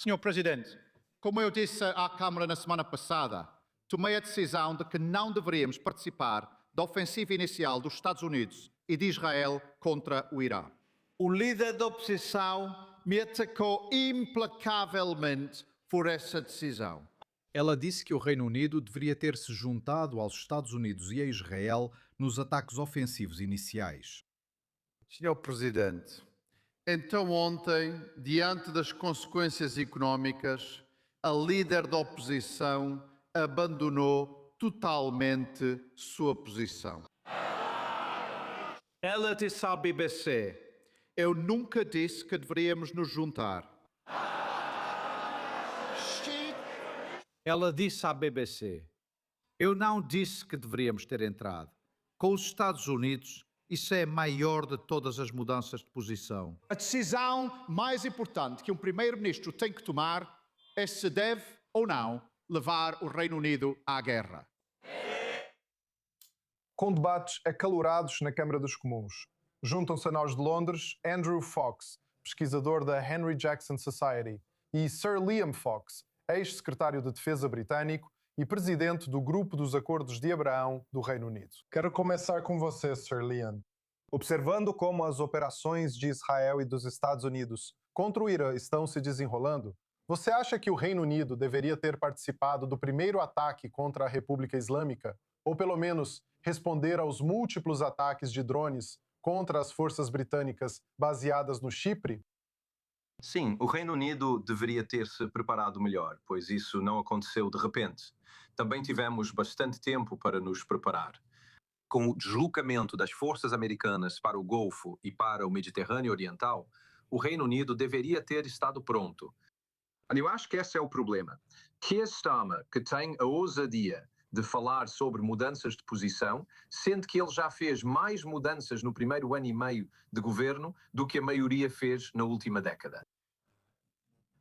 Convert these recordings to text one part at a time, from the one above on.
Senhor Presidente, como eu disse à Câmara na semana passada, tomei a decisão de que não deveríamos participar da ofensiva inicial dos Estados Unidos e de Israel contra o Irã. O líder da oposição me atacou implacavelmente por essa decisão. Ela disse que o Reino Unido deveria ter se juntado aos Estados Unidos e a Israel nos ataques ofensivos iniciais. Senhor Presidente, então ontem, diante das consequências económicas, a líder da oposição abandonou totalmente sua posição. Ela disse à BBC: eu nunca disse que deveríamos nos juntar. Ela disse à BBC: eu não disse que deveríamos ter entrado. Com os Estados Unidos, isso é a maior de todas as mudanças de posição. A decisão mais importante que um primeiro-ministro tem que tomar é se deve ou não levar o Reino Unido à guerra. Com debates acalorados na Câmara dos Comuns, juntam-se a nós de Londres Andrew Fox, pesquisador da Henry Jackson Society, e Sir Liam Fox, ex-secretário de Defesa britânico e presidente do Grupo dos Acordos de Abraão do Reino Unido. Quero começar com você, Sir Liam. Observando como as operações de Israel e dos Estados Unidos contra o Irã estão se desenrolando, você acha que o Reino Unido deveria ter participado do primeiro ataque contra a República Islâmica, ou pelo menos responder aos múltiplos ataques de drones contra as forças britânicas baseadas no Chipre? Sim, o Reino Unido deveria ter se preparado melhor, pois isso não aconteceu de repente. Também tivemos bastante tempo para nos preparar. Com o deslocamento das forças americanas para o Golfo e para o Mediterrâneo Oriental, o Reino Unido deveria ter estado pronto. Eu acho que esse é o problema. Keir Starmer, que tem a ousadia de falar sobre mudanças de posição, sendo que ele já fez mais mudanças no primeiro ano e meio de governo do que a maioria fez na última década.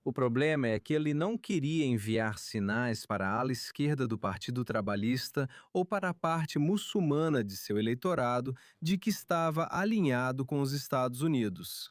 O problema é que ele não queria enviar sinais para a ala esquerda do Partido Trabalhista ou para a parte muçulmana de seu eleitorado de que estava alinhado com os Estados Unidos.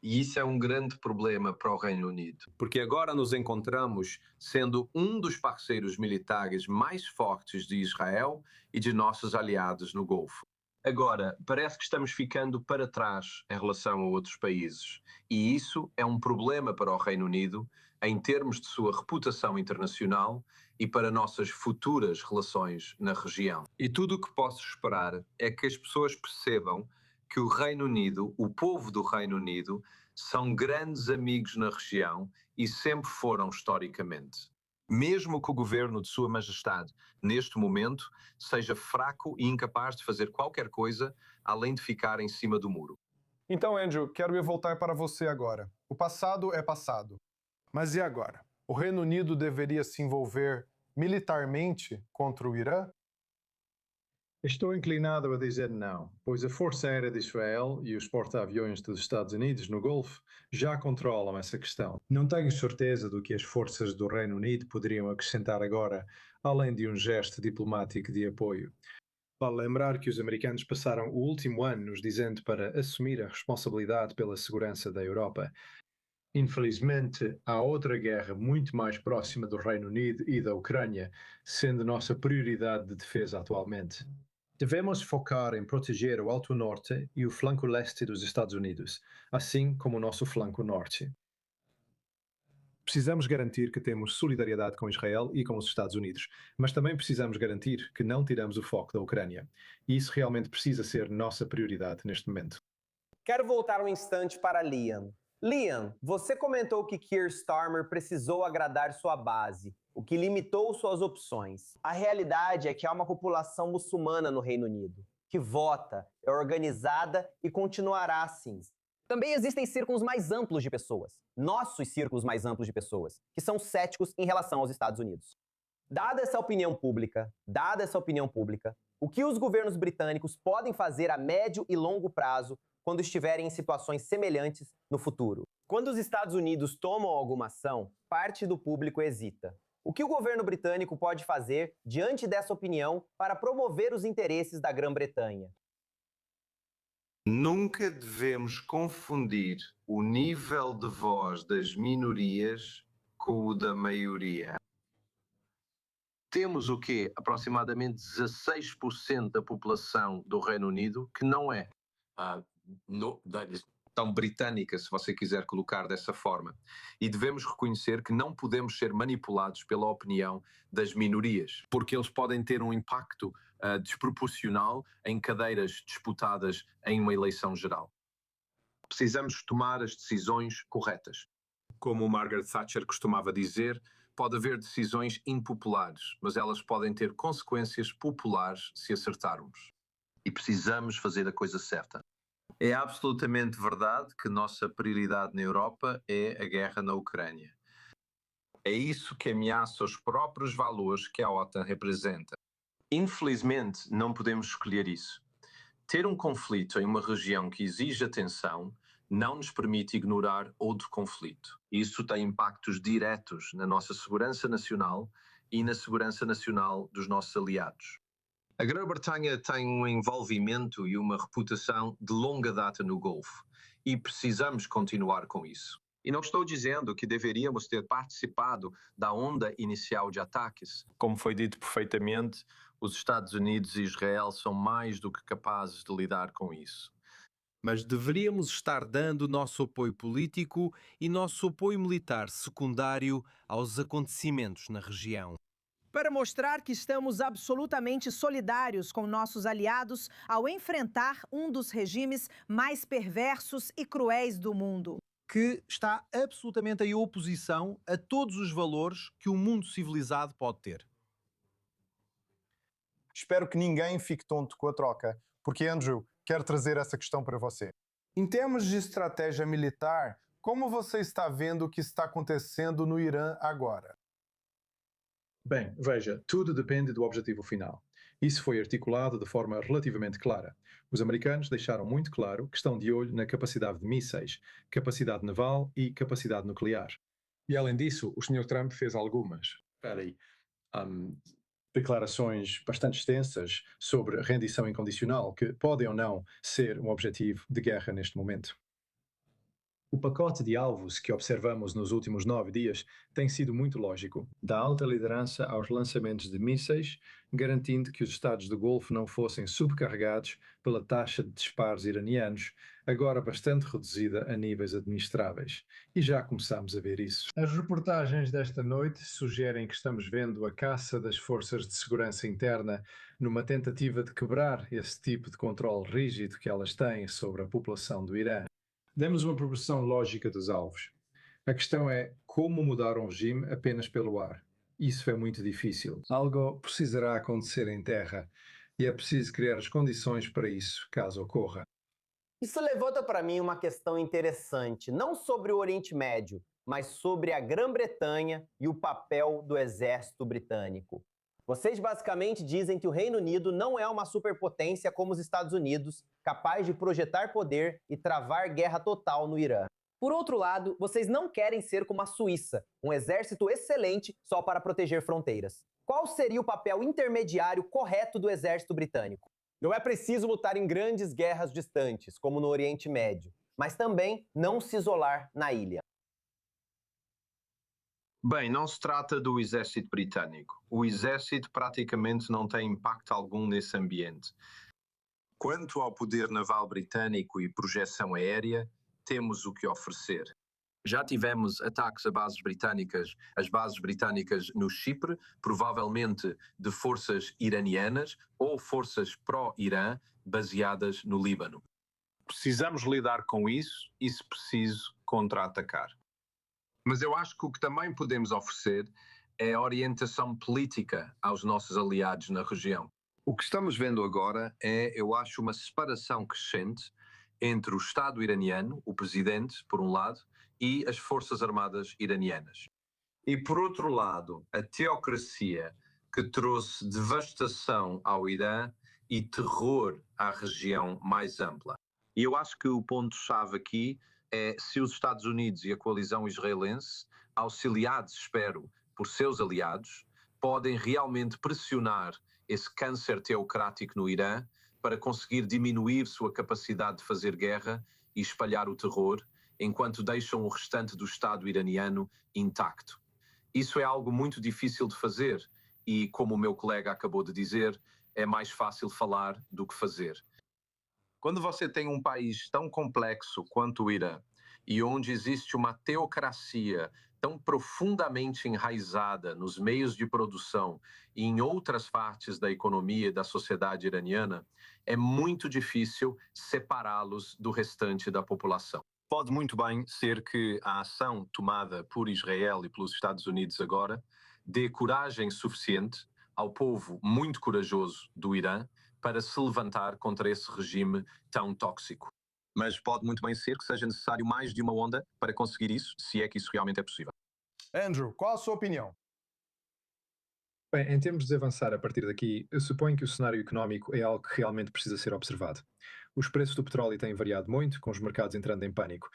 E isso é um grande problema para o Reino Unido, porque agora nos encontramos sendo um dos parceiros militares mais fortes de Israel e de nossos aliados no Golfo. Agora, parece que estamos ficando para trás em relação a outros países, e isso é um problema para o Reino Unido em termos de sua reputação internacional e para nossas futuras relações na região. E tudo o que posso esperar é que as pessoas percebam que o Reino Unido, o povo do Reino Unido, são grandes amigos na região e sempre foram historicamente. Mesmo que o governo de Sua Majestade, neste momento, seja fraco e incapaz de fazer qualquer coisa além de ficar em cima do muro. Então, Andrew, quero ir voltar para você agora. O passado é passado. Mas e agora? O Reino Unido deveria se envolver militarmente contra o Irã? Estou inclinado a dizer não, pois a Força Aérea de Israel e os porta-aviões dos Estados Unidos no Golfo já controlam essa questão. Não tenho certeza do que as forças do Reino Unido poderiam acrescentar agora, além de um gesto diplomático de apoio. Vale lembrar que os americanos passaram o último ano nos dizendo para assumir a responsabilidade pela segurança da Europa. Infelizmente, há outra guerra muito mais próxima do Reino Unido e da Ucrânia, sendo nossa prioridade de defesa atualmente. Devemos focar em proteger o Alto Norte e o flanco leste dos Estados Unidos, assim como o nosso flanco norte. Precisamos garantir que temos solidariedade com Israel e com os Estados Unidos, mas também precisamos garantir que não tiramos o foco da Ucrânia. E isso realmente precisa ser nossa prioridade neste momento. Quero voltar um instante para Liam. Liam, você comentou que Keir Starmer precisou agradar sua base, o que limitou suas opções. A realidade é que há uma população muçulmana no Reino Unido, que vota, é organizada e continuará assim. Também existem círculos mais amplos de pessoas, nossos círculos mais amplos de pessoas, que são céticos em relação aos Estados Unidos. Dada essa opinião pública, o que os governos britânicos podem fazer a médio e longo prazo quando estiverem em situações semelhantes no futuro? Quando os Estados Unidos tomam alguma ação, parte do público hesita. O que o governo britânico pode fazer diante dessa opinião para promover os interesses da Grã-Bretanha? Nunca devemos confundir o nível de voz das minorias com o da maioria. Temos o quê? Aproximadamente 16% da população do Reino Unido que não é tão britânica, se você quiser colocar dessa forma. E devemos reconhecer que não podemos ser manipulados pela opinião das minorias, porque eles podem ter um impacto desproporcional em cadeiras disputadas em uma eleição geral. Precisamos tomar as decisões corretas. Como Margaret Thatcher costumava dizer, pode haver decisões impopulares, mas elas podem ter consequências populares se acertarmos. E precisamos fazer a coisa certa. É absolutamente verdade que nossa prioridade na Europa é a guerra na Ucrânia. É isso que ameaça os próprios valores que a OTAN representa. Infelizmente, não podemos escolher isso. Ter um conflito em uma região que exige atenção não nos permite ignorar outro conflito. Isso tem impactos diretos na nossa segurança nacional e na segurança nacional dos nossos aliados. A Grã-Bretanha tem um envolvimento e uma reputação de longa data no Golfo e precisamos continuar com isso. E não estou dizendo que deveríamos ter participado da onda inicial de ataques. Como foi dito perfeitamente, os Estados Unidos e Israel são mais do que capazes de lidar com isso. Mas deveríamos estar dando nosso apoio político e nosso apoio militar secundário aos acontecimentos na região. Para mostrar que estamos absolutamente solidários com nossos aliados ao enfrentar um dos regimes mais perversos e cruéis do mundo. Que está absolutamente em oposição a todos os valores que o mundo civilizado pode ter. Espero que ninguém fique tonto com a troca, porque Andrew quer trazer essa questão para você. Em termos de estratégia militar, como você está vendo o que está acontecendo no Irã agora? Bem, veja, tudo depende do objetivo final. Isso foi articulado de forma relativamente clara. Os americanos deixaram muito claro que estão de olho na capacidade de mísseis, capacidade naval e capacidade nuclear. E além disso, o Sr. Trump fez algumas declarações bastante extensas sobre rendição incondicional, que podem ou não ser um objetivo de guerra neste momento. O pacote de alvos que observamos nos últimos 9 dias tem sido muito lógico, da alta liderança aos lançamentos de mísseis, garantindo que os Estados do Golfo não fossem subcarregados pela taxa de disparos iranianos, agora bastante reduzida a níveis administráveis. E já começamos a ver isso. As reportagens desta noite sugerem que estamos vendo a caça das forças de segurança interna numa tentativa de quebrar esse tipo de controle rígido que elas têm sobre a população do Irã. Demos uma progressão lógica dos alvos. A questão é como mudar um regime apenas pelo ar. Isso é muito difícil. Algo precisará acontecer em terra e é preciso criar as condições para isso, caso ocorra. Isso levanta para mim uma questão interessante, não sobre o Oriente Médio, mas sobre a Grã-Bretanha e o papel do exército britânico. Vocês basicamente dizem que o Reino Unido não é uma superpotência como os Estados Unidos, capaz de projetar poder e travar guerra total no Irã. Por outro lado, vocês não querem ser como a Suíça, um exército excelente só para proteger fronteiras. Qual seria o papel intermediário correto do exército britânico? Não é preciso lutar em grandes guerras distantes, como no Oriente Médio, mas também não se isolar na ilha. Bem, não se trata do exército britânico. O exército praticamente não tem impacto algum nesse ambiente. Quanto ao poder naval britânico e projeção aérea, temos o que oferecer. Já tivemos ataques a as bases britânicas no Chipre, provavelmente de forças iranianas ou forças pró-Irã baseadas no Líbano. Precisamos lidar com isso e, se preciso, contra-atacar. Mas eu acho que o que também podemos oferecer é orientação política aos nossos aliados na região. O que estamos vendo agora é, eu acho, uma separação crescente entre o Estado iraniano, o presidente, por um lado, e as forças armadas iranianas. E, por outro lado, a teocracia que trouxe devastação ao Irã e terror à região mais ampla. E eu acho que o ponto-chave aqui é se os Estados Unidos e a coalizão israelense, auxiliados, espero, por seus aliados, podem realmente pressionar esse câncer teocrático no Irã para conseguir diminuir sua capacidade de fazer guerra e espalhar o terror, enquanto deixam o restante do Estado iraniano intacto. Isso é algo muito difícil de fazer e, como o meu colega acabou de dizer, é mais fácil falar do que fazer. Quando você tem um país tão complexo quanto o Irã e onde existe uma teocracia tão profundamente enraizada nos meios de produção e em outras partes da economia e da sociedade iraniana, é muito difícil separá-los do restante da população. Pode muito bem ser que a ação tomada por Israel e pelos Estados Unidos agora dê coragem suficiente ao povo muito corajoso do Irã para se levantar contra esse regime tão tóxico. Mas pode muito bem ser que seja necessário mais de uma onda para conseguir isso, se é que isso realmente é possível. Andrew, qual a sua opinião? Bem, em termos de avançar a partir daqui, eu suponho que o cenário económico é algo que realmente precisa ser observado. Os preços do petróleo têm variado muito, com os mercados entrando em pânico.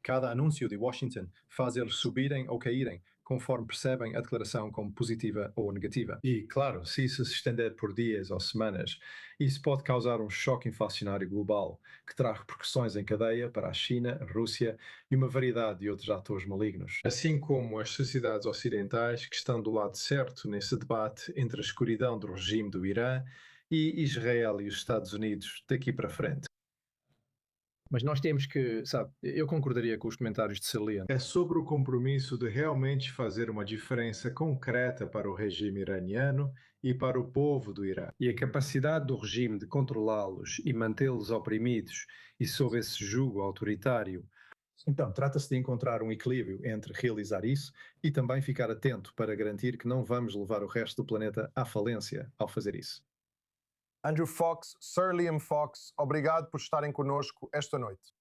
Cada anúncio de Washington faz eles subirem ou caírem, conforme percebem a declaração como positiva ou negativa. E, claro, se isso se estender por dias ou semanas, isso pode causar um choque inflacionário global, que terá repercussões em cadeia para a China, a Rússia e uma variedade de outros atores malignos. Assim como as sociedades ocidentais que estão do lado certo nesse debate entre a escuridão do regime do Irã e Israel e os Estados Unidos daqui para frente. Mas nós temos que, sabe, eu concordaria com os comentários de Celia. É sobre o compromisso de realmente fazer uma diferença concreta para o regime iraniano e para o povo do Irã. E a capacidade do regime de controlá-los e mantê-los oprimidos e sob esse jugo autoritário. Então, trata-se de encontrar um equilíbrio entre realizar isso e também ficar atento para garantir que não vamos levar o resto do planeta à falência ao fazer isso. Andrew Fox, Sir Liam Fox, obrigado por estarem conosco esta noite.